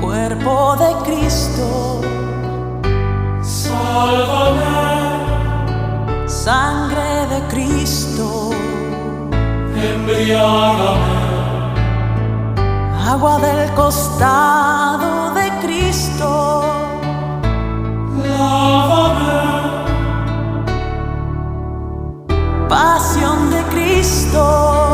Cuerpo de Cristo, sálvame. sangre de Cristo, Embriágame, agua del costado de Cristo, lávame, pasión de Cristo.